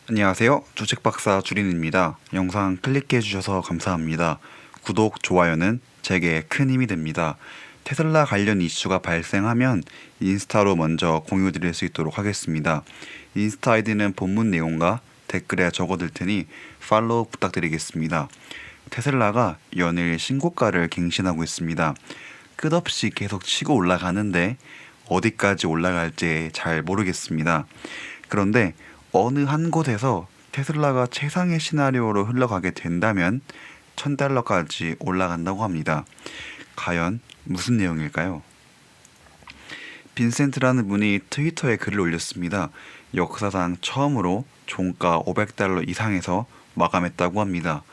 안녕하세요. 주식박사 주린입니다. 영상 클릭해 주셔서 감사합니다. 구독, 좋아요는 제게 큰 힘이 됩니다. 테슬라 관련 이슈가 발생하면 인스타로 먼저 공유 드릴 수 있도록 하겠습니다. 인스타 아이디는 본문 내용과 댓글에 적어둘 테니 팔로우 부탁드리겠습니다. 테슬라가 연일 신고가를 갱신하고 있습니다. 끝없이 계속 치고 올라가는데 어디까지 올라갈지 잘 모르겠습니다. 그런데 어느 한 곳에서 테슬라가 최상의 시나리오로 흘러가게 된다면 $1000까지 올라간다고 합니다. 과연 무슨 내용일까요? 빈센트라는 분이 트위터에 글을 올렸습니다. 역사상 처음으로 종가 $500 이상에서 마감했다고 합니다.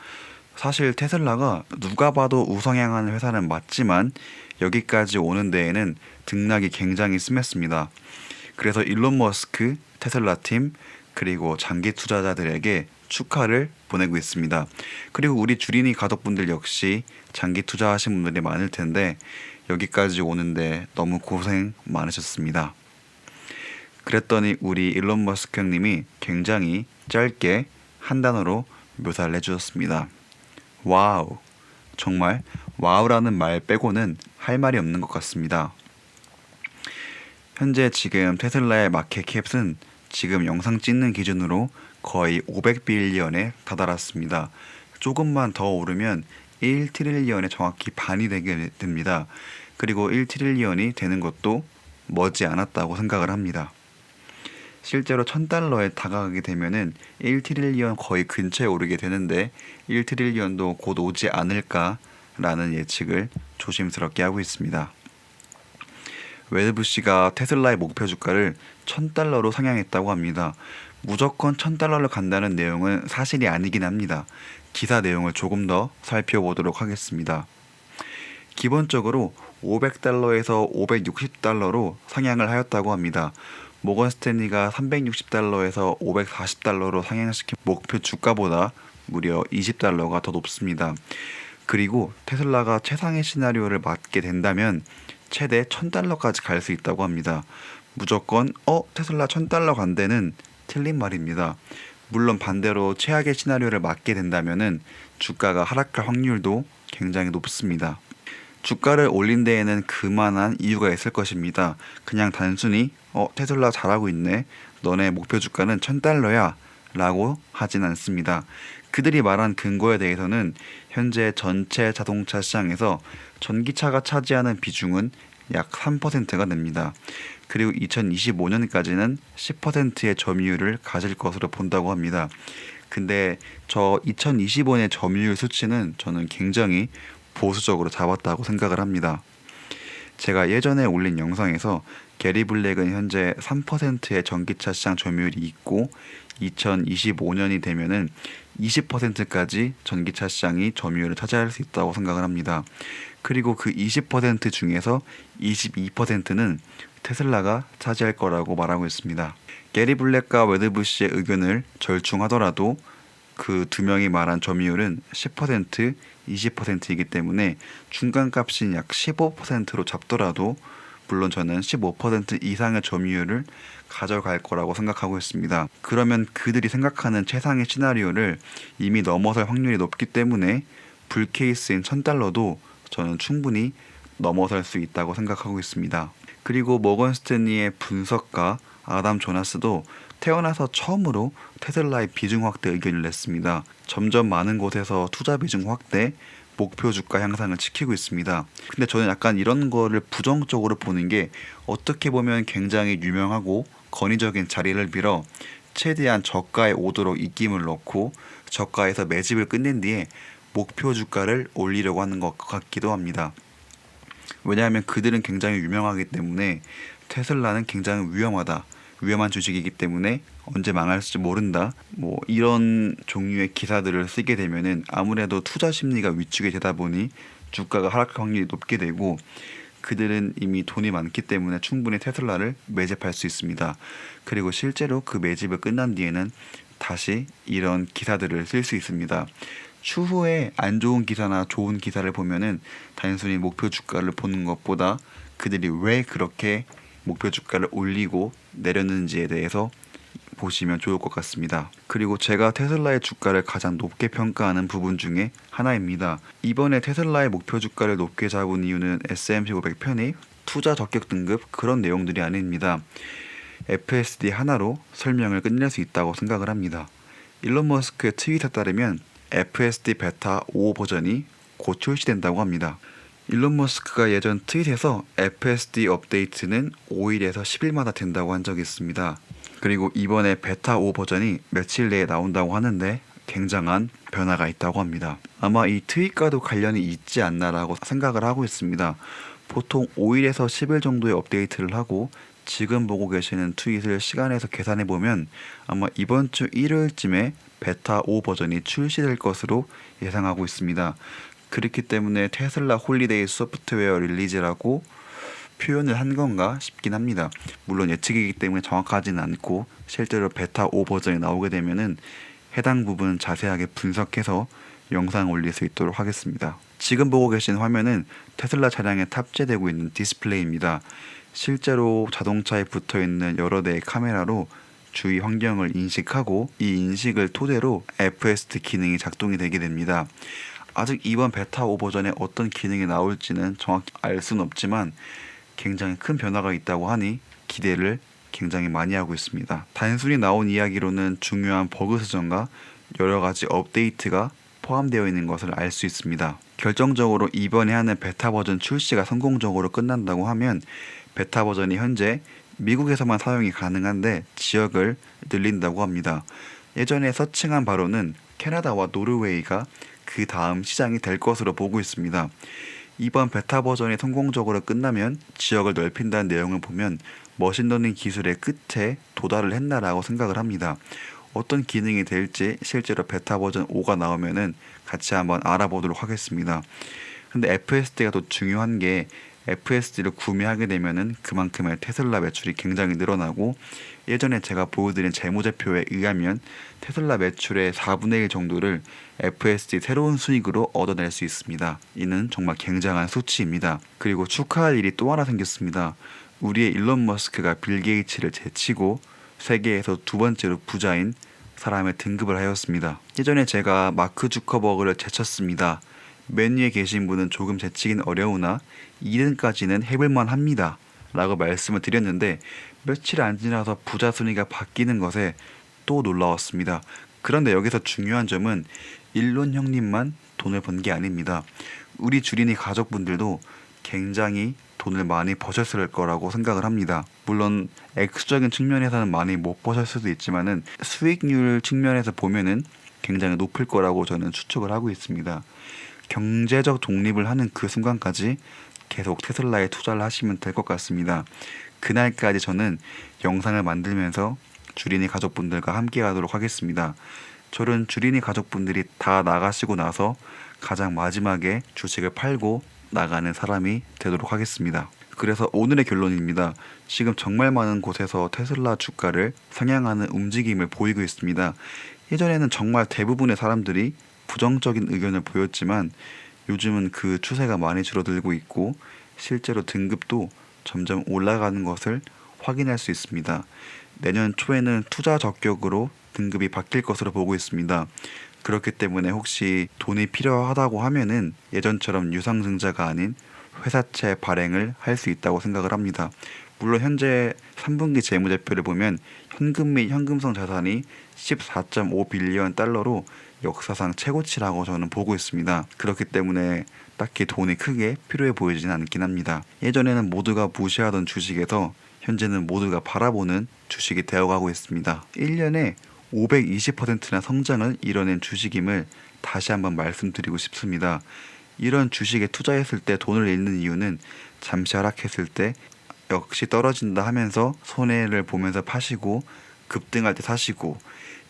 사실 테슬라가 누가 봐도 우상향하는 회사는 맞지만 여기까지 오는 데에는 등락이 굉장히 심했습니다. 그래서 일론 머스크, 테슬라 팀, 그리고 장기 투자자들에게 축하를 보내고 있습니다. 그리고 우리 주린이 가족분들 역시 장기 투자하신 분들이 많을 텐데 여기까지 오는데 너무 고생 많으셨습니다. 그랬더니 우리 일론 머스크 형님이 굉장히 짧게 한 단어로 묘사를 해주셨습니다. 와우. 정말 와우라는 말 빼고는 할 말이 없는 것 같습니다. 현재 지금 테슬라의 마켓캡은 지금 영상 찍는 기준으로 거의 500빌리언에 다다랐습니다. 조금만 더 오르면 1트릴리언에 정확히 반이 되게 됩니다. 그리고 1트릴리언이 되는 것도 머지 않았다고 생각을 합니다. 실제로 $1000에 다가가게 되면은 1트릴리언 거의 근처에 오르게 되는데 1트릴리언도 곧 오지 않을까라는 예측을 조심스럽게 하고 있습니다. 웨드부시가 테슬라의 목표 주가를 $1000로 상향했다고 합니다. 무조건 $1000로 간다는 내용은 사실이 아니긴 합니다. 기사 내용을 조금 더 살펴보도록 하겠습니다. 기본적으로 $500에서 $560로 상향을 하였다고 합니다. 모건 스탠리가 $360에서 $540로 상향시킨 목표 주가보다 무려 $20가 더 높습니다. 그리고 테슬라가 최상의 시나리오를 맞게 된다면 최대 $1000까지 갈 수 있다고 합니다. 무조건 테슬라 $1000 간대는 틀린 말입니다. 물론 반대로 최악의 시나리오를 맞게 된다면은 주가가 하락할 확률도 굉장히 높습니다. 주가를 올린 데에는 그만한 이유가 있을 것입니다. 그냥 단순히 테슬라 잘하고 있네, 너네 목표 주가는 $1000야 라고 하진 않습니다. 그들이 말한 근거에 대해서는 현재 전체 자동차 시장에서 전기차가 차지하는 비중은 약 3%가 됩니다. 그리고 2025년까지는 10%의 점유율을 가질 것으로 본다고 합니다. 근데 저 2025년 점유율 수치는 저는 굉장히 보수적으로 잡았다고 생각을 합니다. 제가 예전에 올린 영상에서 게리 블랙은 현재 3%의 전기차 시장 점유율이 있고 2025년이 되면은 20%까지 전기차 시장이 점유율을 차지할 수 있다고 생각을 합니다. 그리고 그 20% 중에서 22%는 테슬라가 차지할 거라고 말하고 있습니다. 게리 블랙과 웨드부시의 의견을 절충하더라도 그 두 명이 말한 점유율은 10%, 20%이기 때문에 중간값인 약 15%로 잡더라도 물론 저는 15% 이상의 점유율을 가져갈 거라고 생각하고 있습니다. 그러면 그들이 생각하는 최상의 시나리오를 이미 넘어설 확률이 높기 때문에 불케이스인 $1000도 저는 충분히 넘어설 수 있다고 생각하고 있습니다. 그리고 모건 스탠리의 분석가 아담 조나스도 태어나서 처음으로 테슬라의 비중 확대 의견을 냈습니다. 점점 많은 곳에서 투자 비중 확대, 목표 주가 향상을 지키고 있습니다. 근데 저는 약간 이런 거를 부정적으로 보는 게 어떻게 보면 굉장히 유명하고 권위적인 자리를 빌어 최대한 저가에 오도록 입김을 넣고 저가에서 매집을 끝낸 뒤에 목표 주가를 올리려고 하는 것 같기도 합니다. 왜냐하면 그들은 굉장히 유명하기 때문에 테슬라는 굉장히 위험한 주식이기 때문에 언제 망할지 모른다, 뭐 이런 종류의 기사들을 쓰게 되면은 아무래도 투자 심리가 위축이 되다 보니 주가가 하락할 확률이 높게 되고 그들은 이미 돈이 많기 때문에 충분히 테슬라를 매집할 수 있습니다. 그리고 실제로 그 매집을 끝난 뒤에는 다시 이런 기사들을 쓸 수 있습니다. 추후에 안 좋은 기사나 좋은 기사를 보면은 단순히 목표 주가를 보는 것보다 그들이 왜 그렇게 목표 주가를 올리고 내렸는지에 대해서 보시면 좋을 것 같습니다. 그리고 제가 테슬라의 주가를 가장 높게 평가하는 부분 중에 하나입니다. 이번에 테슬라의 목표 주가를 높게 잡은 이유는 S&P 500 편입, 투자 적격 등급 그런 내용들이 아닙니다. FSD 하나로 설명을 끝낼 수 있다고 생각을 합니다. 일론 머스크의 트윗에 따르면 FSD 베타 5 버전이 곧 출시된다고 합니다. 일론 머스크가 예전 트윗에서 FSD 업데이트는 5일에서 10일마다 된다고 한 적이 있습니다. 그리고 이번에 베타 5 버전이 며칠 내에 나온다고 하는데 굉장한 변화가 있다고 합니다. 아마 이 트윗과도 관련이 있지 않나라고 생각을 하고 있습니다. 보통 5일에서 10일 정도의 업데이트를 하고 지금 보고 계시는 트윗을 시간에서 계산해보면 아마 이번 주 일요일쯤에 베타 5 버전이 출시될 것으로 예상하고 있습니다. 그렇기 때문에 테슬라 홀리데이 소프트웨어 릴리즈라고 표현을 한 건가 싶긴 합니다. 물론 예측이기 때문에 정확하지는 않고 실제로 베타 5 버전이 나오게 되면은 해당 부분 자세하게 분석해서 영상 올릴 수 있도록 하겠습니다. 지금 보고 계신 화면은 테슬라 차량에 탑재되고 있는 디스플레이입니다. 실제로 자동차에 붙어 있는 여러 대의 카메라로 주위 환경을 인식하고 이 인식을 토대로 FSD 기능이 작동이 되게 됩니다. 아직 이번 베타 5 버전에 어떤 기능이 나올지는 정확히 알 수는 없지만 굉장히 큰 변화가 있다고 하니 기대를 굉장히 많이 하고 있습니다. 단순히 나온 이야기로는 중요한 버그 수정과 여러 가지 업데이트가 포함되어 있는 것을 알 수 있습니다. 결정적으로 이번에 하는 베타 버전 출시가 성공적으로 끝난다고 하면 베타 버전이 현재 미국에서만 사용이 가능한데 지역을 늘린다고 합니다. 예전에 서칭한 바로는 캐나다와 노르웨이가 그 다음 시장이 될 것으로 보고 있습니다. 이번 베타 버전이 성공적으로 끝나면 지역을 넓힌다는 내용을 보면 머신러닝 기술의 끝에 도달을 했나라고 생각을 합니다. 어떤 기능이 될지 실제로 베타 버전 5가 나오면은 같이 한번 알아보도록 하겠습니다. 근데 FSD가 더 중요한 게 FSD를 구매하게 되면은 그만큼의 테슬라 매출이 굉장히 늘어나고 예전에 제가 보여드린 재무제표에 의하면 테슬라 매출의 4분의 1 정도를 FSD 새로운 수익으로 얻어낼 수 있습니다. 이는 정말 굉장한 수치입니다. 그리고 축하할 일이 또 하나 생겼습니다. 우리의 일론 머스크가 빌 게이츠를 제치고 세계에서 두 번째로 부자인 사람의 등급을 하였습니다. 예전에 제가 마크 주커버그를 제쳤습니다. 맨 위에 계신 분은 조금 제치긴 어려우나 2등까지는 해볼만 합니다 라고 말씀을 드렸는데 며칠 안 지나서 부자 순위가 바뀌는 것에 또 놀라웠습니다. 그런데 여기서 중요한 점은 일론 형님만 돈을 번 게 아닙니다. 우리 주린이 가족분들도 굉장히 돈을 많이 버셨을 거라고 생각을 합니다. 물론 액수적인 측면에서는 많이 못 버셨을 수도 있지만은 수익률 측면에서 보면은 굉장히 높을 거라고 저는 추측을 하고 있습니다. 경제적 독립을 하는 그 순간까지 계속 테슬라에 투자를 하시면 될 것 같습니다. 그날까지 저는 영상을 만들면서 주린이 가족분들과 함께 하도록 하겠습니다. 저는 주린이 가족분들이 다 나가시고 나서 가장 마지막에 주식을 팔고 나가는 사람이 되도록 하겠습니다. 그래서 오늘의 결론입니다. 지금 정말 많은 곳에서 테슬라 주가를 상향하는 움직임을 보이고 있습니다. 예전에는 정말 대부분의 사람들이 부정적인 의견을 보였지만 요즘은 그 추세가 많이 줄어들고 있고 실제로 등급도 점점 올라가는 것을 확인할 수 있습니다. 내년 초에는 투자 적격으로 등급이 바뀔 것으로 보고 있습니다. 그렇기 때문에 혹시 돈이 필요하다고 하면은 예전처럼 유상증자가 아닌 회사채 발행을 할 수 있다고 생각을 합니다. 물론 현재 3분기 재무제표를 보면 현금 및 현금성 자산이 14.5 빌리언 달러로 역사상 최고치라고 저는 보고 있습니다. 그렇기 때문에 딱히 돈이 크게 필요해 보이지는 않긴 합니다. 예전에는 모두가 무시하던 주식에서 현재는 모두가 바라보는 주식이 되어가고 있습니다. 1년에 520%나 성장을 이뤄낸 주식임을 다시 한번 말씀드리고 싶습니다. 이런 주식에 투자했을 때 돈을 잃는 이유는 잠시 하락했을 때 역시 떨어진다 하면서 손해를 보면서 파시고 급등할 때 사시고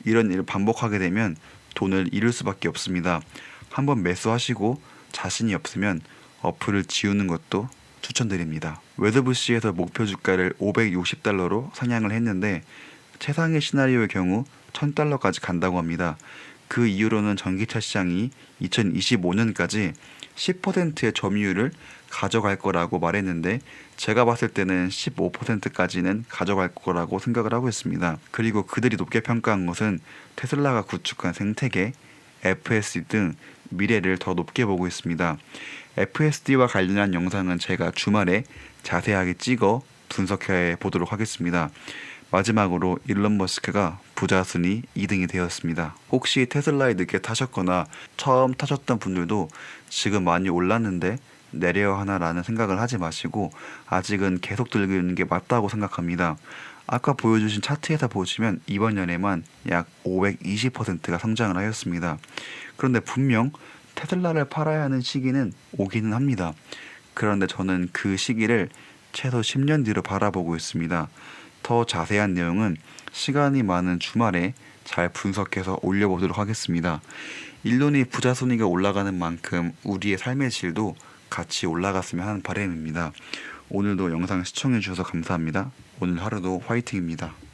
이런 일을 반복하게 되면 돈을 잃을 수밖에 없습니다. 한번 매수하시고 자신이 없으면 어플을 지우는 것도 추천드립니다. 웨더부시에서 목표 주가를 560달러로 상향을 했는데 최상의 시나리오의 경우 1000달러까지 간다고 합니다. 그 이후로는 전기차 시장이 2025년까지 10%의 점유율을 가져갈 거라고 말했는데 제가 봤을 때는 15%까지는 가져갈 거라고 생각을 하고 있습니다. 그리고 그들이 높게 평가한 것은 테슬라가 구축한 생태계, FSD 등 미래를 더 높게 보고 있습니다. FSD와 관련한 영상은 제가 주말에 자세하게 찍어 분석해 보도록 하겠습니다. 마지막으로 일론 머스크가 부자 순위 2등이 되었습니다. 혹시 테슬라에 늦게 타셨거나 처음 타셨던 분들도 지금 많이 올랐는데 내려야 하나라는 생각을 하지 마시고 아직은 계속 들고 있는 게 맞다고 생각합니다. 아까 보여주신 차트에서 보시면 이번 연에만 약 520%가 성장을 하였습니다. 그런데 분명 테슬라를 팔아야 하는 시기는 오기는 합니다. 그런데 저는 그 시기를 최소 10년 뒤로 바라보고 있습니다. 더 자세한 내용은 시간이 많은 주말에 잘 분석해서 올려보도록 하겠습니다. 일론이 부자 순위가 올라가는 만큼 우리의 삶의 질도 같이 올라갔으면 하는 바람입니다. 오늘도 영상 시청해 주셔서 감사합니다. 오늘 하루도 화이팅입니다.